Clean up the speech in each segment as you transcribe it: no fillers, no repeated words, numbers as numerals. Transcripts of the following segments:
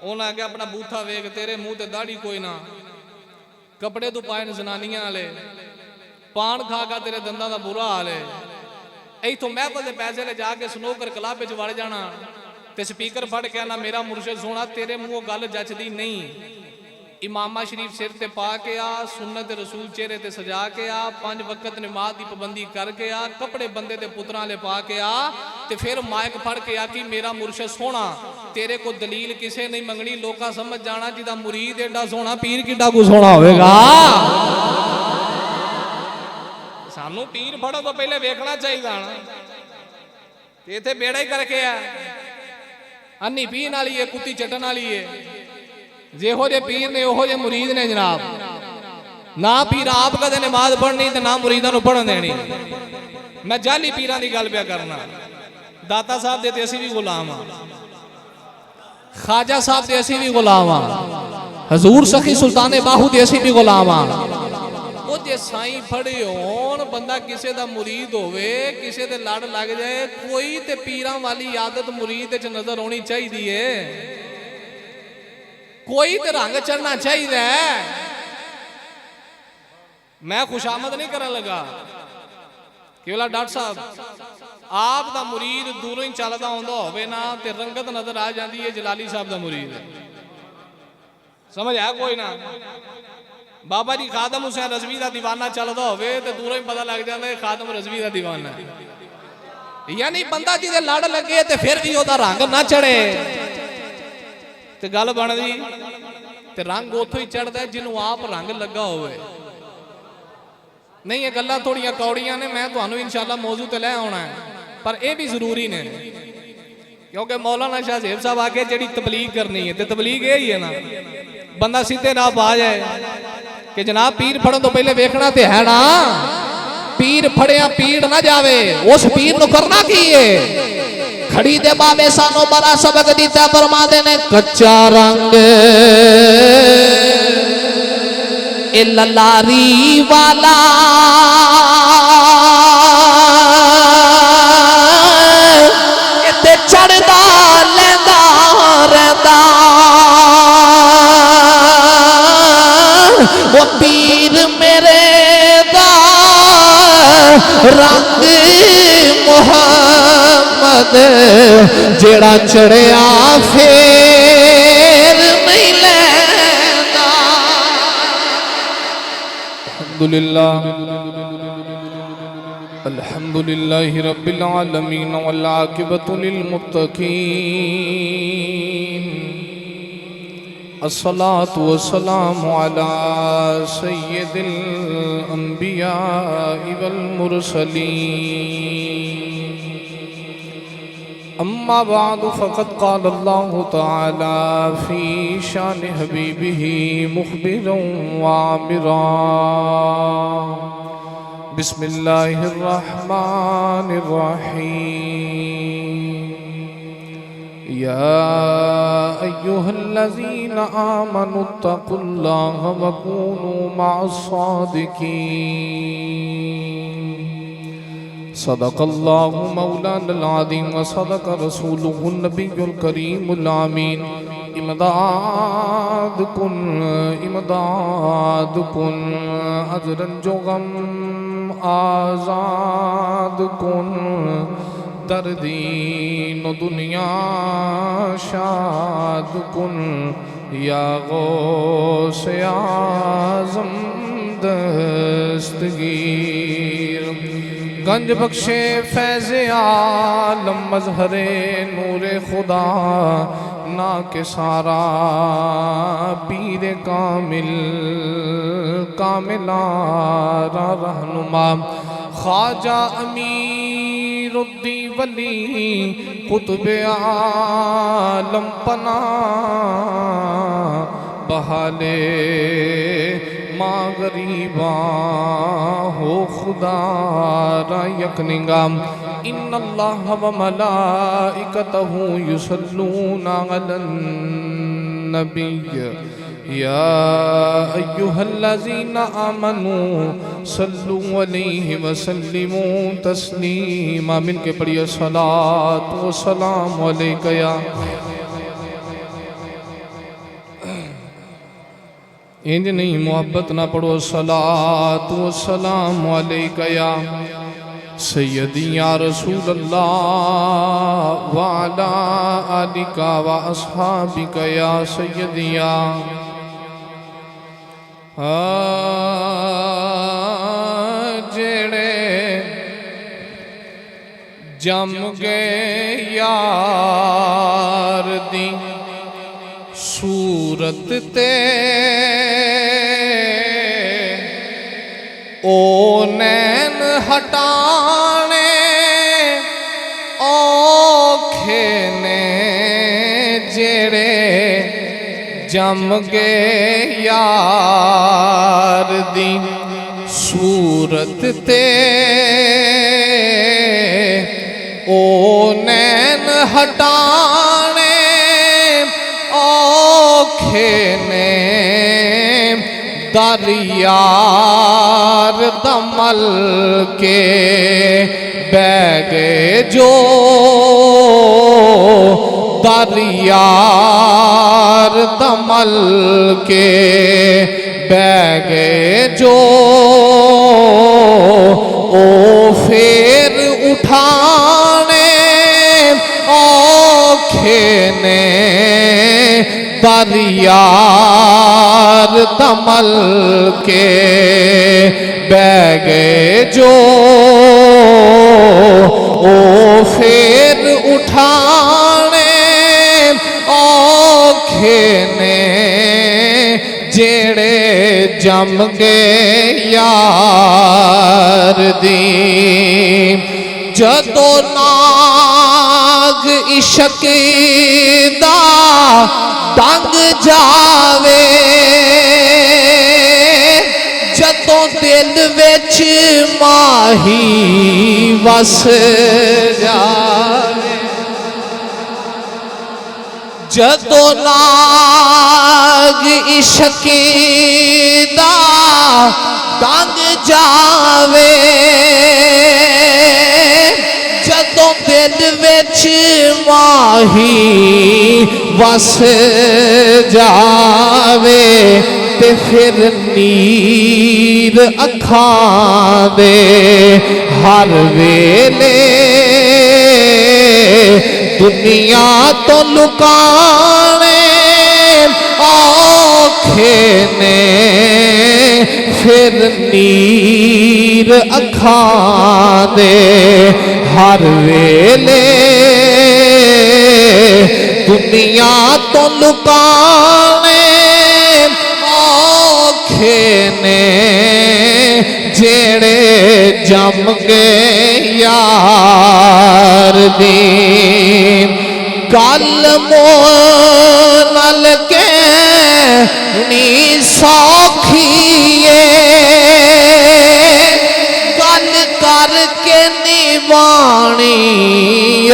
उन्हें आगे अपना बूथा वेख तेरे मुंह ते दाढ़ी कोई ना, कपड़े तू पाए जनानियां वाले, पान खा खा तेरे दंदा का बुरा हाल है। इतों महफल के पैसे ले जाके स्नूकर क्लब च वड़ जाना ते स्पीकर फड़ के आना मेरा मुर्शद सोना तेरे मुंह गल जचदी नहीं। इमामा शरीफ सिर ते पा के आ, सुन्नत रसूल चेहरे ते सजा के आ, 5 वक्त नमाज की पाबंदी करके आ, कपड़े बंदे दे पुत्रां ले पा के आ ते फिर माइक फड़ के आ कि मेरा मुर्शद सोना। तेरे को दलील किसे नहीं मंगनी, लोका समझ जाना जिदा मुरीद एडा सोना पीर किड्डा कुछ सोना होवेगा। सानू पीर फड़ो तो पहले वेखना चाहिए ना, इत्थे बेड़ा ही करके आ अन्नी पीन वाली है, कुत्ती चटन वाली है। जेहो जे पीर ने ओहो जे मुरीद ने जनाब। ना पीर आप कदे नमाज पढ़नी ते ना मुरीदां नूं पढ़न देनी। मैं जाली पीरां दी गल पिया करना। दाता साहब दे ते असीं भी गुलाम हां, ख्वाजा साहब दे असीं भी गुलाम हां, हजूर सखी सुल्तान बाहू दे असीं भी गुलाम हां। ओ जे साईं फड़े होण, बंदा किसे दा मुरीद होवे, किसे दे लड़ लग जाए, कोई ते पीरां वाली आदत मुरीद च नजर आनी चाहिए, कोई तो रंग चढ़ना चाहिए। मैं खुशामद नहीं करने लगा केवल डॉक्टर साहब आप दा मुरीद दूरों ही चलता आंदा होवे ना ते रंगत नजर आ जाती है जलाली साहब दा मुरीद है। समझ आया कोई ना? बाबा जी खादम हुसैन रजवी का दीवाना चलता होवे ते दूरों ही पता लग जाता है खादम रजवी का दीवाना है। यानी बंदा जिदे लड़ लगे ते फिर भी ओदा रंग ना चढ़े ते गल बनदी ते रंग उथों ही चढ़ता है जिन्हों आप रंग लगा होवे। नहीं ये गल्लां थोड़ियां कौड़ियां ने, मैं तुहानू इंशाअल्लाह मौजू ते लै आउणा है, पर यह भी जरूरी ने क्योंकि मौलाना शाह ज़ेब साहब आके जिहड़ी तबलीग करनी है ते तबलीग यही है ना, बंदा सीधे राह पा जाए कि जनाब पीर फड़न तो पहले वेखना ते है ना, पीर फड़िया पीड़ ना जावे, उस पीर नूं करना की है। खड़ी दे बाबे सानू बड़ा सबक दिता, फरमा देने कच्चा रंग ए ललारी वाला इते चढ़दा लेंदा रहंदा, वो पीर मेरे दा रंग मुहम्मद जेड़ा चढ़िया फेर नहीं लैंदा। अल्हम्दुलिल्लाहि रब्बिल आलमीन वल आकिबतु लिल मुत्तकीन। अस्सलातु वस्सलामु अला सय्यिदिल अंबिया वल मुरसलीन। अम्मा बादु फ़क़द क़ाल अल्लाहु तआला फ़ी शान हबीबिही मुख़बिरन व आमिरा। बिस्मिल्लाहिर रहमानिर रहीम। या अय्युहल्लज़ीना आमनुत्तक़ुल्लाह व कूनू मअस्सादिक़ीन। सदक़ल्लाहु मौलानल अज़ीम व सदक़ रसूलुहुन नबियुल करीमुल आमीन। इमदाद कुन अजरन जो गम आज़ाद कुन, दर्दीन दुनिया शाद कुन, या गौसे आज़म दस्तगीर। गंज बख्शे फैज़ आलम मज़हरे नूरे खुदा, ना के सारा पीर कामिल कामिलारा रहनुमा। ख्वाजा अमीरुद्दी वली कुतुब आलम पना, बहाले माँ गरीबा हो खुदा रा यकनिगाम। इन्नल्लाह व मलाइकतहु युसल्लूना अलन नबिय्य या अय्युहल्लज़ीना आमनू सल्लु अलैहि व सल्लिमू तस्लीमा। मिलके पढ़िए सलात व सलाम अलैका या इंज नहीं मोहब्बत ना पढ़ो। सलातु वस्सलाम अलैका या सय्यदी या रसूल अल्लाह व अला आलिका व अस्हाबिका या सय्यदी या जेड़े जम गए यार दी सूरत ते ओ नैन हटाने औखे ने जेड़े जम गए यार दी सूरत ते ओ नैन हटाने औखे ने दरियार दमल के बैगे जो दरियार दमल के बैगे जो ओ फेर उठाने औखे ने दरियार दमल के बैगे जो ओ फेर उठाने औखे ने जेड़े जम गए यार दी जदों नाग इश्क दा डंग जावे जदों दिल विच माही वस जावे जदों नाग इश्क दा डंग जावे जदों दिल विच माही वस जावे ते फिर नीर अखां दे हर वेले दुनिया तो लुकाने औखे ने फिर नीर अखां दे हर वेले दुनिया तो लुकाने औखे ने जेड़े जम गए यार दी गल मोल के नी सौखिए गल करके निभानी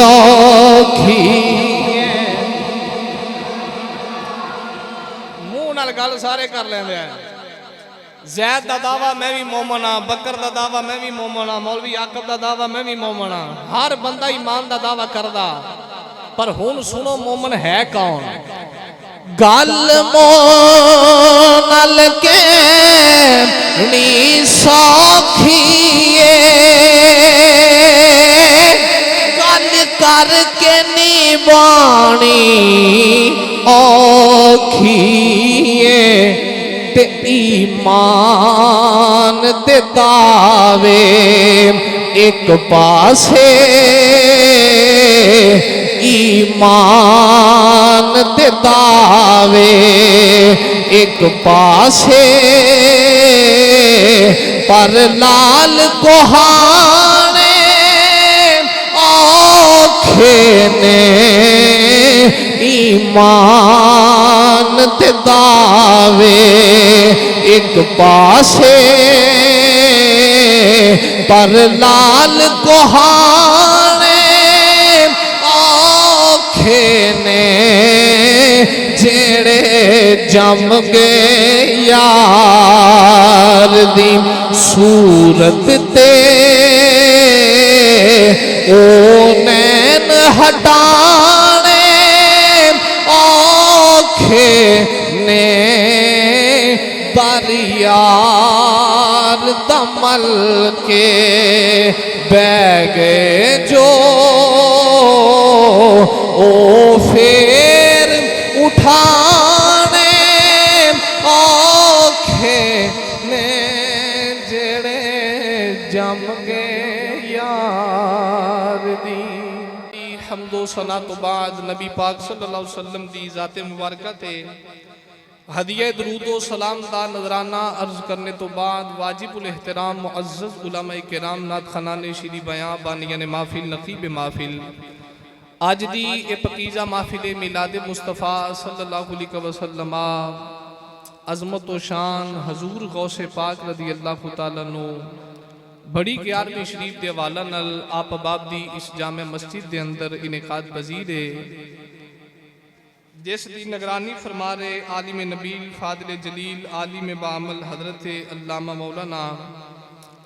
औखी मुंह नाल गल सारे कर लेंदे हैं जैद दा दावा मैं भी मोमन हाँ बकर दा दावा मैं भी मोमन हाँ मौलवी आकब दा दावा मैं भी मोमन हाँ हर बंदा ईमान दा दावा करदा पर हुन सुनो मोमन है कौन गल मोल के नी सौखिए गल करके निभानी औखिए ते ईमान दे दावे एक पासे ईमान दे दावे एक पासे पर लाल कोहाने औखे ने ईमान दे दावे एक पासे पर लाल कोहाने औखे ने जेड़े जम गए यार दी सूरत ते ओ नैन हटाने औखे ने बरियार दमल के बैगे जो ओ फिर उठाने औखे ने जेड़े जम गए यार दी। हमदो सना तो बाद नबी पाक सल्लल्लाहु अलैहि वसल्लम दी ज़ाते मुबारका ते हदिया दरूदो सलाम दा नजराना अर्ज करने तो बाद वाजिबुल एहतराम मुअज़्ज़ज़ उलमा किराम नात खानाने श्री बयां बानियां ने महफिल नकीब महफिल आज दी ए पकीजा महफिल मिलाद मुस्तफ़ा सल्लल्लाहु अलैहि वसल्लम अज़मत व शान हजूर गौसे पाक रदी अल्लाह तआला नो बड़ी 11वीं शरीफ के हवाला नाल आप बाब दी इस जामे मस्जिद के अंदर इनेकाद पजीर है जिस दी निगरानी फरमा रहे आलिम नबील फादिल जलील आलिम बामल हजरत अल्लामा मौलाना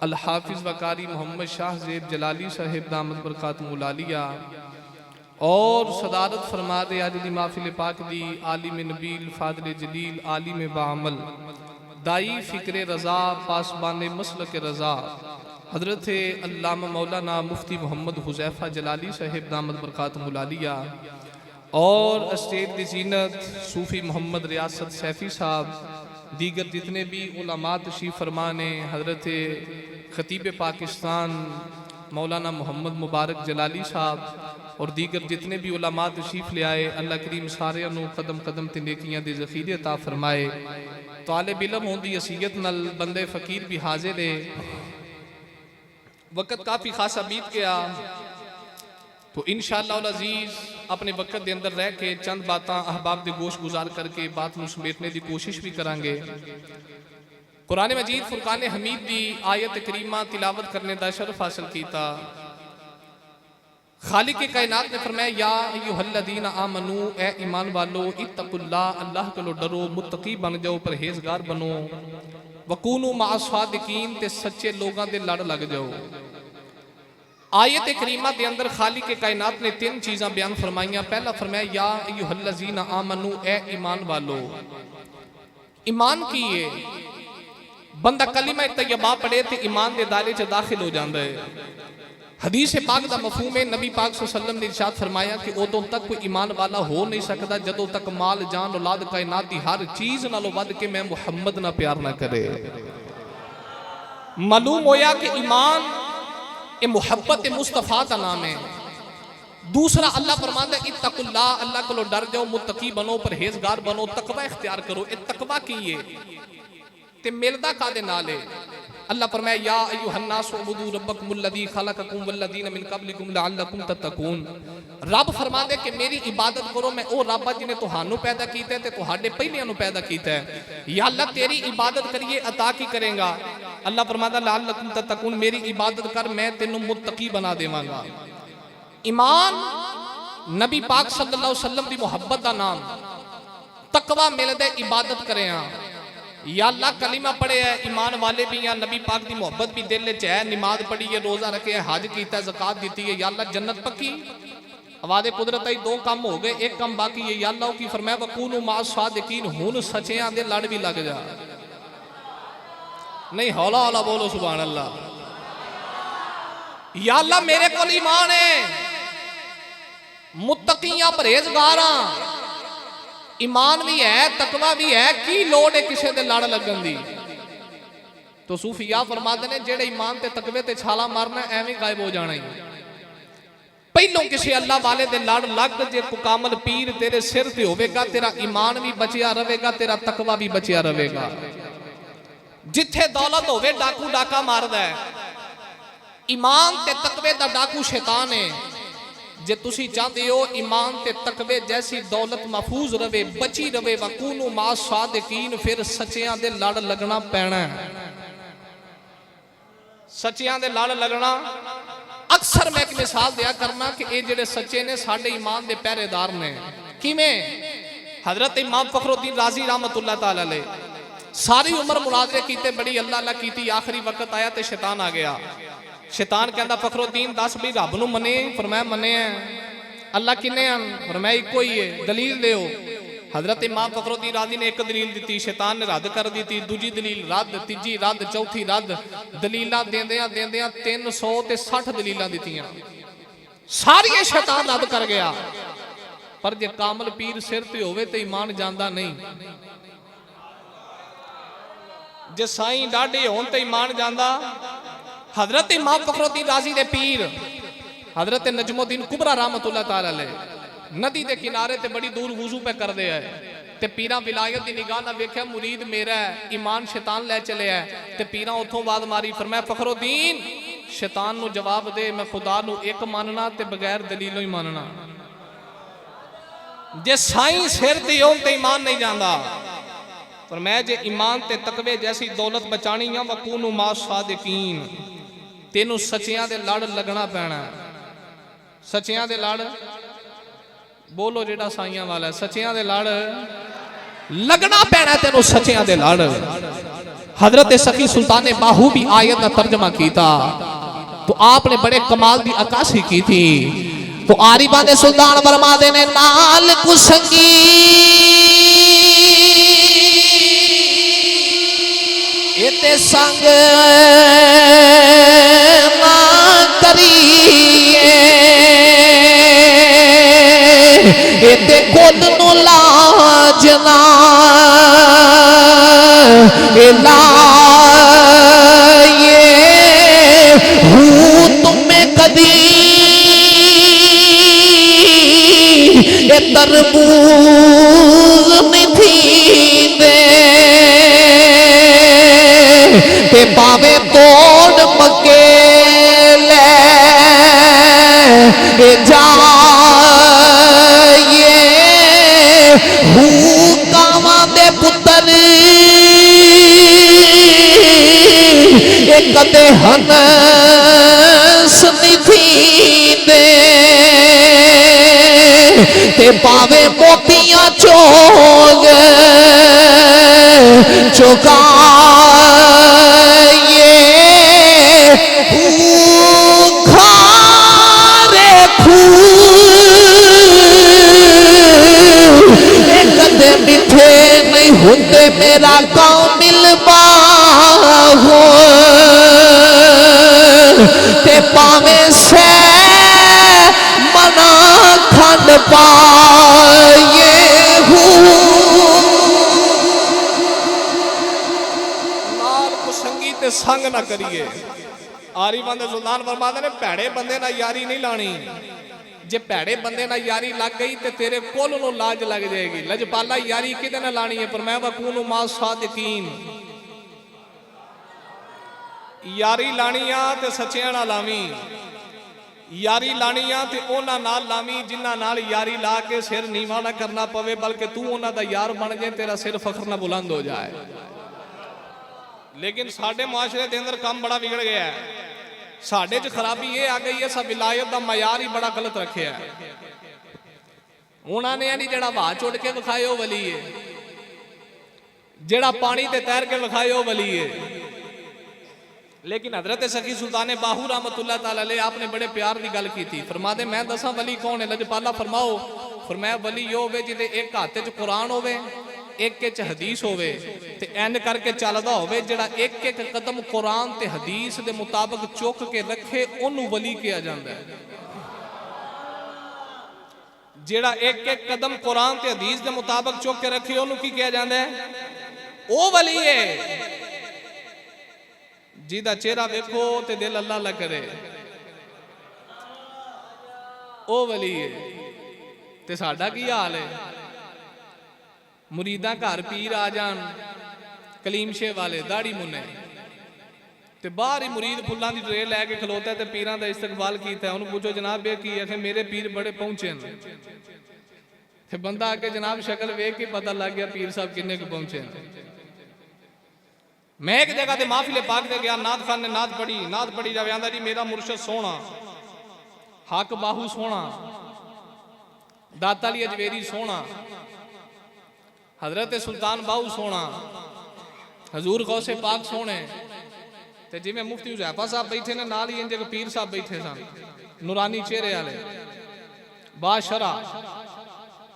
अल हाफिज़ वकारी मोहम्मद शाह ज़ेब जलाली साहिब दामद बरकातुहु आलिया और सदारत फरमा रहे आज दी महफिल पाक दी आलिम नबील फादिल जलील आलिम बामल दाई फ़िक्र रज़ा पासबान मसलक रज़ा हजरत अल्लामा मौलाना मुफ्ती मोहम्मद हुज़ैफ़ा जलाली साहिब दामद बरकातुहु आलिया और स्टेट की जीनत सूफ़ी मोहम्मद रियासत सैफ़ी साहब दीगर जितने भी उलमा तशरीफ़ फरमाने हजरत ख़तीब पाकिस्तान मौलाना मोहम्मद मुबारक जलाली साहब और दीगर जितने भी उलमा तशरीफ़ ले आए अल्लाह करीम सारे कदम कदम ते नेकियां दे ज़ख़ीरे अता फरमाए। तालिब इल्म होंदी हसीयत नल बंदे फ़कीर भी हाजिर है। वक़्त काफ़ी खासा बीत गया तो इंशाअल्लाह अज़ीज़ अपने वक़्त के अंदर रह के चंद बातें अहबाब दे गोश गुजार करके बात में समेटने की कोशिश भी करांगे। कुरान मजीद फुरकान हमीद की आयत करीमा तिलावत करने का शरफ हासिल किया। खालिक कायनात ने फरमाया या अय्युहल्लज़ीना आमनू ए ईमान वालो इत्तकुल्लाह अल्लाह को डरो मुत्तकी बन जाओ परहेजगार बनो वकूनू माअस-सादिकीन ते सच्चे लोगों के लड़ लग जाओ। आयत करीमा के अंदर खालिक कायनात ने 3 चीज़ां बयान फरमाइयां। पहला फरमाया या अय्युहल्लज़ीना आमनू ए ईमान वालो। ईमान की है बंदा कलिमा तैयबा पढ़े तो ईमान के दायरे च दाखिल हो जाता है। हदीस पाक का मफहूम है नबी पाक सल्लल्लाहु अलैहि वसल्लम ने इरशाद फरमाया कि उदों तक कोई ईमान वाला हो नहीं सकता जदों तक माल जान औलाद कायनात की हर चीज़ नालों वध के मैं मुहम्मद ना प्यार ना करे। मालूम होया कि ईमान ये मुहब्बत मुस्तफ़ा का नाम है। दूसरा अल्लाह फरमाता है इत्तकुल्लाह अल्लाह को डर जाओ मुत्तकी बनो परहेजगार बनो तकवा इख्तियार करो। ये तकवा की है ते मिलदा कादे नाल है। अल्लाह फरमाया या अय्युहन्नास उबुदू रब्बकुमुल्लज़ी खलक़कुम वल्लज़ीना मिन क़ब्लिकुम लअल्लकुम तत्तकून। रब फरमांदे कि मेरी इबादत करो मैं ओ रब जिन्हें तुहानू पैदा कीता है ते तुहाडे पहलियां नू पैदा कीता है। या अल्लाह तेरी इबादत करिए अता की करेगा। अल्लाह फरमांदा लअल्लकुम तत्तकून मेरी इबादत कर मैं तेनू मुत्तकी बना देवांगा। ईमान नबी पाक सल्लल्लाहु अलैहि वसल्लम दी मुहब्बत दा नाम तकवा मिलदे इबादत करें। या अल्लाह कलीमा पढ़े है ईमान वाले भी या नबी पाक की मोहब्बत भी दिल च है नमाज पढ़ी है रोज़ा रखे है हज किया ज़कात दी है। या अल्लाह जन्नत पक्की आवाज़े कुदरत आई 2 काम हो गए एक काम बाकी है। या अल्लाह की फरमाया वकूनू माअस-सादिकीन हुण सच्चियां दे लड़ भी लग जा। नहीं हौला हौला बोलो सुभान अल्लाह। या अल्लाह मेरे को ईमान है मुत्तकियां परहेजगारां ईमान भी है तकवा भी है की लोड़ है किसी दे लड़ लगन दी। तो सूफिया फरमाते ने जेड़े ईमान ते तकवे ते छाला मारना एवं गायब हो जाना ही। पहलों किसी अल्लाह वाले दे लड़ लग जे कामल पीर तेरे सिर ते होवेगा तेरा ईमान भी बचिया रहेगा तेरा तकवा भी बचिया रहेगा। जिथे दौलत होवे डाकू डाका मारदा है ईमान ते तकवे दा डाकू शैतान है। जे तुसी चाहते हो ईमान ते तकवे जैसी दौलत महफूज रवे बची रवे वकूनू माअस-सादिकीन फिर सच्चियां दे लड़ लगना पैना। सच्चियां दे लड़ लगना अक्सर मैं एक मिसाल दिया करना कि ये जेडे सच्चे ने साडे ईमान दे पहरेदार ने। किवें हजरत इमाम फखरुद्दीन राजी रहमतुल्लाह तआला अलैह सारी उम्र मुनाजरे कीते बड़ी अल्लाह अल्लाह कीती आखिरी वक्त आया तो शैतान आ गया। शैतान कहता फखरुद्दीन दस भी रब नूं मने फरमाया मने अल्लाह किन्ने हैं फरमाया इको ही है दलील दो। हजरत इमाम फखरुद्दीन राजी ने एक दलील दी, शैतान ने रद्द कर दी, दूजी दलील रद्द, तीजी रद्द, चौथी रद्द। दलीलां देंदियां देंदियां 360 दलीलां दित्तियां, सारियां शैतान रद्द कर गया। पर जे कामल पीर सिर ते होवे ते ईमान जांदा नहीं, जे साईं डाढे होण ते ईमान जांदा। हजरत इमाम फखरुद्दीन राजी दे पीर हजरत नजमुद्दीन कुबरा रहमतुल्लाह तआला अलैह नदी के किनारे ते बड़ी दूर वुजू पे कर दे है, ते पीरा विलायत की निगाह ना वेख्या मुरीद मेरा है, ईमान शैतान लै चले है। ते पीरा उथों आवाज मारी, फरमाया फखरुद्दीन शैतान नू जवाब दे, मैं खुदा नू एक मानना ते बगैर दलीलों ही मानना। जे साईं सिर ते होण ते ईमान नहीं जांदा, पर मैं जे ईमान ते तकवे जैसी दौलत बचानी है वकूनु मा सादिकीन, तेनू सचियां दे लड़ लगना पैना। सचियां दे लड़ बोलो जेड़ा साइयां वाला है, सचियां दे लड़ लगना पैना तेनू, सचियां दे लड़। हजरत सखी सुल्तान बाहू भी आयत का तर्जमा किया तो आपने बड़े कमाल की अकाशी की थी। तो आरिफा दे सुल्तान फरमा दे ने नाल कुसंगी एते संग ना करिए, एते कुल नु लाज ना लाए हूँ तुम्हें कदी ए तरबूज निथी दे, ते पावे तोड़ मके ले जाए हूँ कावा दे पुत्र कदे हंस निथी दे, ते पावे मोतियां चोग चुकाए खारे कदे मिठे नहीं होते मेरा गाँव मिलवा हो, ते पावे से मना खंड पाए नाल कुसंगी ते संग ना करिए। आरिफां दे सुल्तान फरमाते ने भैड़े बंदे नाल यारी नहीं लानी, जे भैड़े बंदे नाल यारी लग गई ते तेरे कुल नूं लाज लग जाएगी। लजपाला यारी किदे नाल लानी है, पर मैं वकूनु मा सादिकीन, यारी लानी आ ते सच्चियां नाल लावी, यारी लानी आ ते उन्हां नाल लावी जिन्हां नाल यारी ला के सिर नीवा ना करना पवे, बल्कि तू उन्हां दा यार बन जाए, तेरा सिर फखर ना बुलंद हो जाए। लेकिन साडे मुआशरे दे अंदर काम बड़ा बिगड़ गया है, साडे च खराबी ये आ गई है, सब विलायत दा मयार ही बड़ा गलत रखे है। उन्होंने नहीं जेड़ा वाह चुड़ के विखाए वो वली है, जेड़ा पानी ते तैर के विखाए वो वली है। लेकिन हजरत सखी सुल्तान बाहू रहमतुल्लाह तआला अलैह आपने बड़े प्यार की गल की थी। फरमाते मैं दसा वली कौन है, लजपाला फरमाओ। फरमाया वली यो होवे जिदे एक हाथ च कुरान होवे, एक च हदीस होवे, ते एंड करके चलदा होवे, जेड़ा एक एक कदम कुरान ते हदीस दे मुताबिक चुक के रखे ओनू वली कहा जांदा है। जेड़ा एक एक कदम कुरान ते हदीस दे मुताबिक चुक के रखे ओनू की कहा जांदा है, ओ वली है। जिदा चेहरा देखो ते दिल अल्लाह अल्लाह करे, ओ वली है। ते साडा की हाल है, मुरीदा घर पीर आ जान कलीमशे वाले दाड़ी मुन्ने, ते बाहर ही मुरीद फुल्लां दी ट्रे लैके खलोता है, ते पीरां दा इस्तकबाल कीता है। उन्होंने पूछो जनाब ये की है, मेरे पीर बड़े पहुंचे हैं। ते बंदा आके जनाब शक्ल वेख के पता लग गया पीर साहब किन्ने को पहुंचे हैं। मैं एक जगह ते महफिले पाक दे गया, नाथ खान ने नाथ पढ़ी जावे, आंदा जी मेरा मुर्शद सोना, हक बाहू सोना, दाता अली अजवेरी सोना, हजरत सुल्तान बाहू सोना, हजूर गौसे पाक सोने, ते जिवें मुफ्ती हुज़ैफा साहब बैठे ने नाल ही इंज पीर साहब बैठे सन, नूरानी चेहरे वाले बाशरा,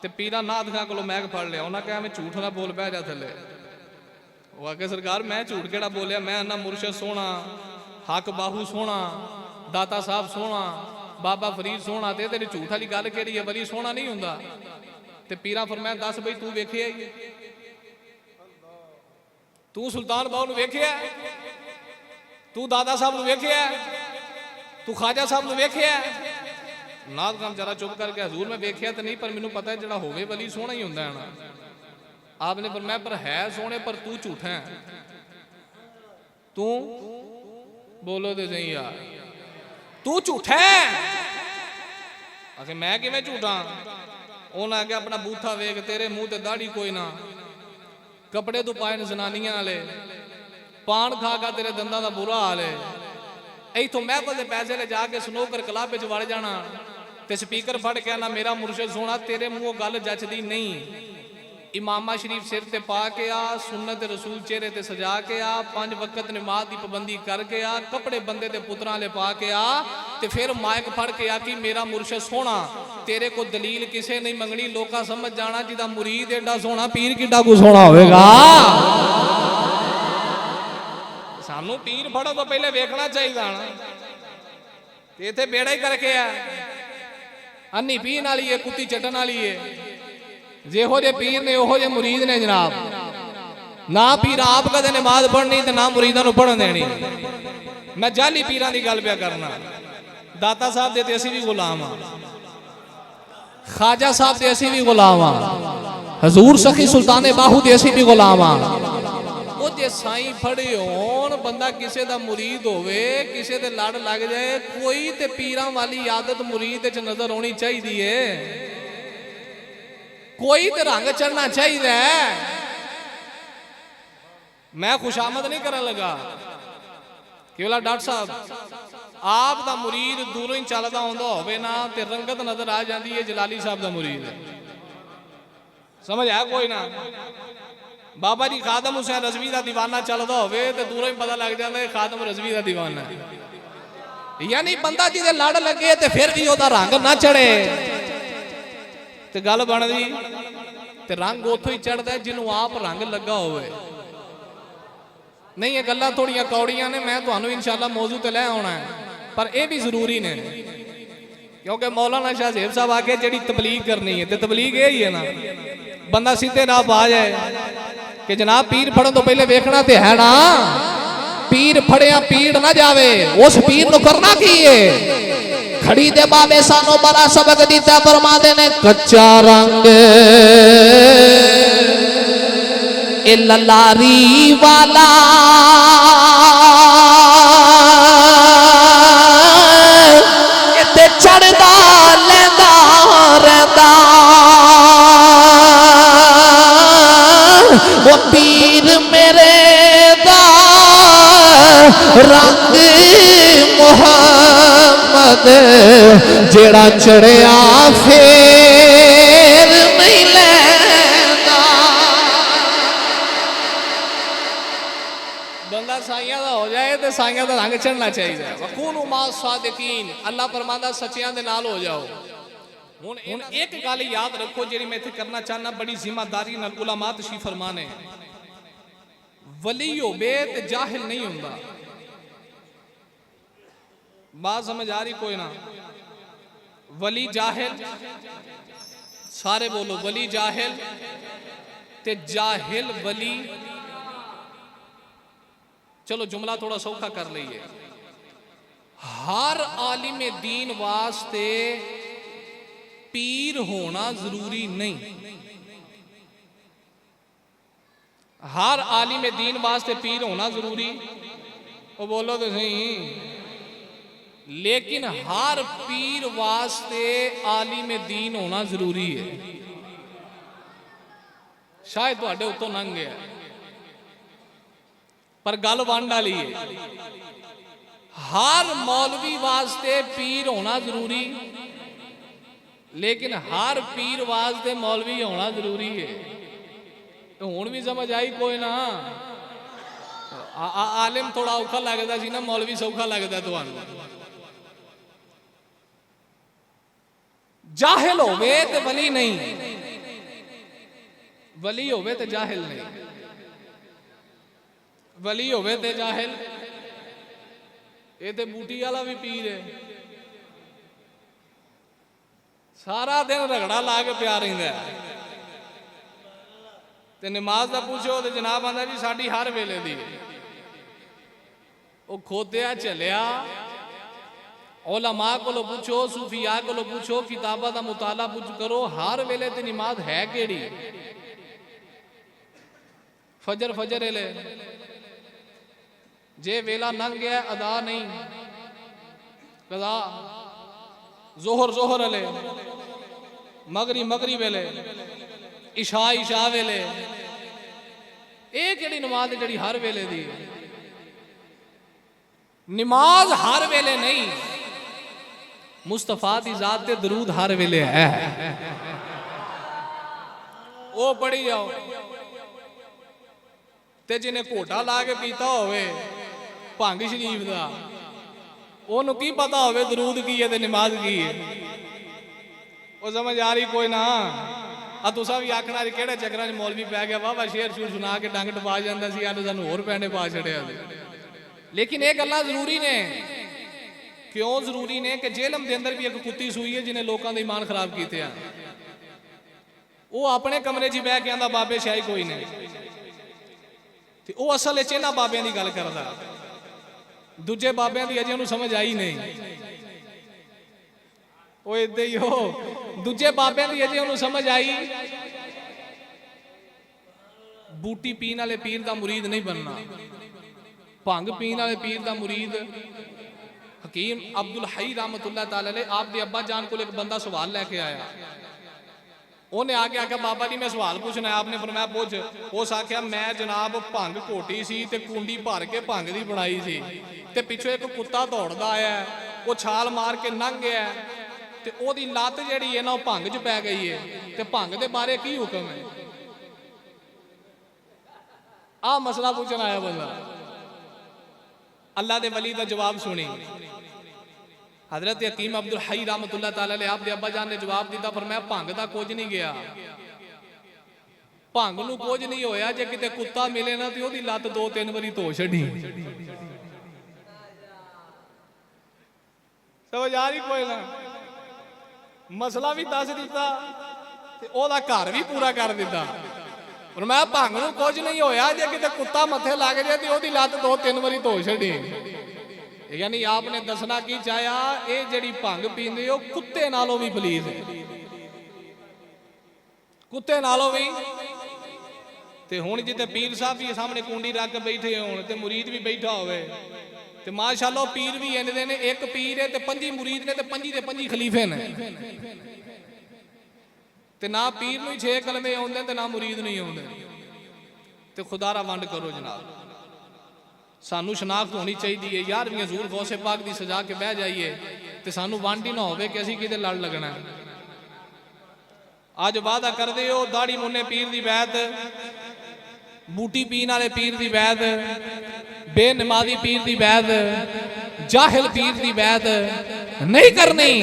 ਤੇ ਪੀਰਾਂ ਨਾਥਾਂ ਕੋਲੋਂ ਮੈਗ ਫੜ ਲਿਆ। ਉਹਨਾਂ ਕਿਹਾ ਮੈਂ ਝੂਠ ਨਾ ਬੋਲ, ਬਹਿ ਜਾ ਥੱਲੇ। ਉਹ ਆਖੇ ਸਰਕਾਰ ਮੈਂ ਝੂਠ ਕਿਹੜਾ ਬੋਲਿਆ, ਮੈਂ ਨਾ ਮੁਰਸ਼ਦ ਸੋਹਣਾ, ਹੱਕ ਬਾਹੂ ਸੋਹਣਾ, ਦਾਤਾ ਸਾਹਿਬ ਸੋਹਣਾ, ਬਾਬਾ ਫਰੀਦ ਸੋਹਣਾ, ਤੇ ਇਹਦੇ ਝੂਠ ਵਾਲੀ ਗੱਲ ਕਿਹੜੀ ਹੈ? ਵਲੀ ਸੋਹਣਾ ਨਹੀਂ ਹੁੰਦਾ। ਤੇ ਪੀਰਾਂ ਫਰਮਾਇਆ ਦੱਸ ਬਈ ਤੂੰ ਵੇਖਿਆ ਹੀ, ਤੂੰ ਸੁਲਤਾਨ ਬਾਹੂ ਨੂੰ ਵੇਖਿਆ, ਤੂੰ ਦਾਦਾ ਸਾਹਿਬ ਨੂੰ ਵੇਖਿਆ, ਤੂੰ ਖਾਜਾ ਸਾਹਿਬ ਨੂੰ ਵੇਖਿਆ? ਨਾਥ ਖਾਨ ਜਰਾ ਚੁੱਪ ਕਰਕੇ ਹਜ਼ੂਰ ਮੈਂ ਵੇਖਿਆ ਤਾਂ ਨਹੀਂ, ਪਰ ਮੈਨੂੰ ਪਤਾ ਜਿਹੜਾ ਹੋਵੇ ਵਲੀ ਸੋਹਣਾ ਹੀ ਹੁੰਦਾ ਹੈ ਨਾ। आपने फरमाया पर है सोने, पर तू झूठा है। तू बोलो तो सही यार, तू झूठा है। आखिर मैं किवें झूठा? उन्हें आगे अपना बूथा वेख, तेरे मुंह ते दाढ़ी कोई ना, कपड़े तू पाए ने जनानियां वाले, पान खा खा तेरे दंदां दा बुरा हाल है। इथों महफल दे पैसे ले जाके स्नूकर क्लब विच वड़ जाना ते स्पीकर फड़ के आना मेरा मुर्शद सोना, तेरे मूंहों गल जचदी नहीं। इमामा शरीफ सिर ते पा के आ, सुन्नत रसूल चेहरे ते सजा के आ, 5 वक्त नमाज की पाबंदी करके आ, कपड़े बंदे दे पुत्रां ले पा के आ, ते फिर माइक फड़ के आ कि मेरा मुर्शद सोना। तेरे को दलील किसे नहीं मंगनी, लोका समझ जाना जिदा मुरीद एडा सोना पीर किड्डा को सोना होवेगा। सानू पीर फड़ो तो पहले वेखना चाहिए ना, इत्थे बेड़ा ही करके आ, अन्नी पीन वाली है, कुत्ती चटन वाली है। जेहो जे पीर ने ओहो जे मुरीद ने जनाब। ना पीर आप कदे नमाज पढ़नी ते ना मुरीदां नूं पढ़न देनी। मैं जाली पीरां दी गल पिया करना। दाता साहब दे ते असीं भी गुलाम हां, ख्वाजा साहब दे असीं भी गुलाम हां, हजूर सखी सुल्तान बाहू दे असीं भी गुलाम हां। ओ जे साईं फड़े होण, बंदा किसे दा मुरीद होवे, किसे दे लड़ लग जाए, कोई ते पीरां वाली आदत मुरीद च नजर आउणी चाहीदी है, कोई तो रंग चढ़ना चाहिए। मैं खुशामद नहीं करने लगा कि डॉक्टर साहब आप दा मुरीद दूरों ही चलता आंदा होवे ना ते रंगत नजर आ जाती है जलाली साहब दा मुरीद है। समझ आया कोई ना? बाबा जी खादम हुसैन रजवी का दीवाना चलता होवे ते दूरों ही पता लग जाता है खादम रजवी का दीवाना है। यानी बंदा जिदे लड़ लगे ते फिर भी ओदा रंग ना चढ़े ते गल बनदी, ते रंग उथों ही चढ़ता है जिन्हों आप रंग लगा होवे। नहीं ये गल्लां थोड़ियां कौड़ियां ने, मैं तुहानू इंशाअल्लाह मौजू ते लै आउणा है, पर यह भी जरूरी ने, क्योंकि मौलाना शाह ज़ेब साहब आके जिहड़ी तबलीग करनी है, ते तबलीग यही है ना, बंदा सीधे राह पा जाए कि जनाब पीर फड़न तो पहले वेखना ते है ना, पीर फड़िया पीड़ ना जावे, उस पीर नूं करना की है। खड़ी दे बाबे सानू बड़ा सबक दीता, फरमाते ने कच्चा रंग ए ललारी वाला ते चढ़दा लेंदा रहंदा, वो पीर मेरे दा रंग मुहम्मद जेड़ा चढ़िया फेर नहीं लैंदा। बंदा साइयां दा हो जाए तो साइयां दा रंग चढ़ना चाहिए। वकूनु मा सादिकीन, अल्लाह फरमांदा सच्चियां दे नाल हो जाओ। हुण एक गल याद रखो जिहड़ी मैं इत्थे करना चाहना, बड़ी जिम्मेदारी नाल उलमा तशरीफ फरमा ने, वली होवे ते जाहिल नहीं हुंदा। बात समझ आ रही कोई ना? वली जाहिल, सारे बोलो वली जाहिल ते जाहिल वली। चलो जुमला थोड़ा सौखा कर लईए। हर आलिम दीन वास्ते पीर होना जरूरी नहीं, हर आलिम दीन वास्ते पीर होना जरूरी, वो बोलो तो सही, लेकिन हर पीर वास्ते आलिम दीन होना जरूरी है। शायद तुहाडे उत्तों लंघ गया, पर गल वंड वाली है। हर मौलवी वास्ते पीर होना जरूरी, लेकिन हर पीर वास्ते मौलवी होना जरूरी है। तो हुण भी समझ आई कोई ना? आलिम थोड़ा औखा लगता सी ना, मौलवी सौखा लगता तुहानू। जाहिल होवे ते वली नहीं, वली होवे ते जाहिल नहीं, वली होवे ते जाहिल। ये ते बूटी वाला भी पीर है, सारा दिन रगड़ा ला के प्या रहिंदा है। ते नमाज का पूछो तो जनाब आंदा जी साडी हर वेले दी। वो खोदिया चलिया, उलमा को पूछो, सूफिया को पूछो, किताबा का मुताला करो, हर वेले ते नमाज है केड़ी? फजर फजर वेले जे वेला लंघ गया अदा नहीं, कदा। जोहर जोहर वेले, मगरी मगरी वेले, इशा इशा वेले, ये केड़ी नमाज है जी हर वेले दी? नमाज हर वेले नहीं, मुस्तफा दी जात ते दरूद हर वेले है। वो पढ़ी जाओ। ते जिन्हें घोटा ला के पीता होवे भंग शरीफ दा, ओनू की पता होवे दरूद की है ते नमाज की है? वो समझ आ रही कोई ना? तुसा भी आखना केड़े चक्कर च मौलवी पै गया, वाह वाह शेर शूर सुना के डंग टपा जाता सी, अज सानू होर पैंडे पा छड़िया। लेकिन ये गल्लां जरूरी ने। क्यों जरूरी ने? कि जेलम के अंदर भी एक कुत्ती सूई है जिन्हें लोगों के ईमान खराब किए हैं। वो अपने कमरे च बह के आंदा बाबे शाही कोई नहीं, ते वो असल च इन्हां बाबियां दी गल करदा, दूजे बाबियां दी अजे उन्हें समझ आई नहीं। वो इदां ही हो, दूजे बाबियां दी अजे उन्हें समझ आई। बूटी पीण वाले पीर दा मुरीद नहीं बनना, भंग पीण वाले पीर दा मुरीद। हकीम अब्दुल हई रहमतुल्लाह तआला अलैह, आप दे अब्बा जान को एक बंदा सवाल लेके आया। उन्हें आके आख्या बाबा जी मैं सवाल पूछना है। आपने फरमाया पूछ। उस आख्या मैं जनाब भंग घोटी सी ते कुंडी भर के भंग दी बनाई सी, ते पिछों एक कुत्ता दौड़दा आया, वो छाल मार के लंघ गया, ते ओदी लत्त जिहड़ी है ना भंग च पै गई है, ते भंग दे बारे की हुक्म है? आ मसला पूछना आया बंदा। अल्लाह दे वली का जवाब सुनी। हजरत हकीम अब्दुल हई रहमतुल्लाह तआला अलैह, आप दे अब्बा जान ने जवाब दिता, फरमाया भंग दा कुछ नहीं गया, भंग नूं कुछ नहीं होया। जे किते कुत्ता मिले ना तो ओदी लत्त 2-3 बारी धो छड़ी। समझ आ रही कोई ना? मसला भी दस दिता ते ओदा घर भी पूरा कर दिता। फरमाया भंग नूं कुछ नहीं होया, जे किते कुत्ता मथे लग जाए तो ओदी लत्त 2-3 बारी धो छड़ी। यानी आपने दसना की चाहया, ये जड़ी भंग पींदे हो कुत्ते नालों भी फलीस है, कुत्ते नालों भी। ते हुण जिते पीर साहब भी सामने कुंडी रख के बैठे होण ते मुरीद भी बैठा होवे, ते माशाअल्लाह पीर भी इंज दे ने, एक पीर है ते 5 मुरीद ने ते 5 दे 5 खलीफे ने। ते ना पीर नूं 6 कलमे आउंदे ते ना मुरीद नहीं आउंदे। ते खुदारा वंड करो जनाब, सानू शनाख्त होनी चाहिए यार। भी हजूर गौसे पाक की सजा के बह जाइए तो सानू वंड ही ना हो कि असीं किते लड़ लगना है। अज वादा करदे हो दाड़ी मुन्ने पीर दी बैत, बूटी पीण वाले पीर दी बैत, बेनमाजी पीर दी बैत, जाहिल पीर दी बैत नहीं करनी।